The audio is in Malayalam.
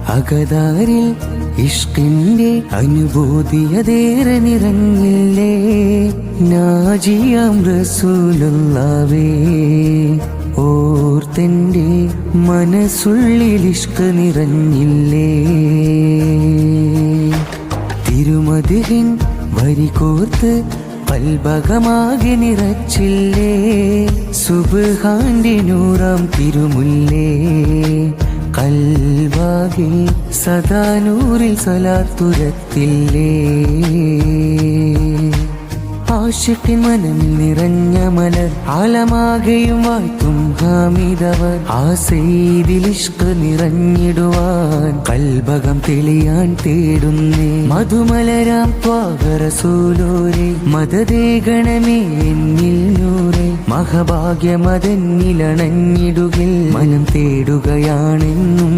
അകതാരിൽ ഇഷ്കിന്റെ അനുഭൂതിയതേറെ നിറഞ്ഞില്ലേ നാജിയാം റസൂലുള്ളാവേ ഓർത്തെന്റെ മനസ്സുള്ളിൽ ഇഷ്ക് നിറഞ്ഞില്ലേ തിരുമദിഹിൻ വരി കോർത്ത് കൽബകമാകെ നിറച്ചില്ലേ സുബ്ഹാന്റെ നൂറാം തിരുമുല്ലേ കൽബാകെ സദാ നൂറിൽ സലാത്തുരത്തില്ലേ ആശിക്കിൻ മനമിൽ നിറഞ്ഞ മലർ ആലമാകെയും വാഴ്ത്തും ഹാമിദവർ ആ സെയ്തിൽ ഇഷ്ക് നിറഞ്ഞിടുവാൻ കൽബകം തെളിയാൻ തേടുന്നേ മധുമലരാം ത്വാഹ റസൂലോരേ മദദേ ഗണമേ എന്നിൽ നൂറേ മഹഭാഗ്യമതെന്നിലണഞ്ഞിടുകിൽ മനം തേടുകയാണെന്നും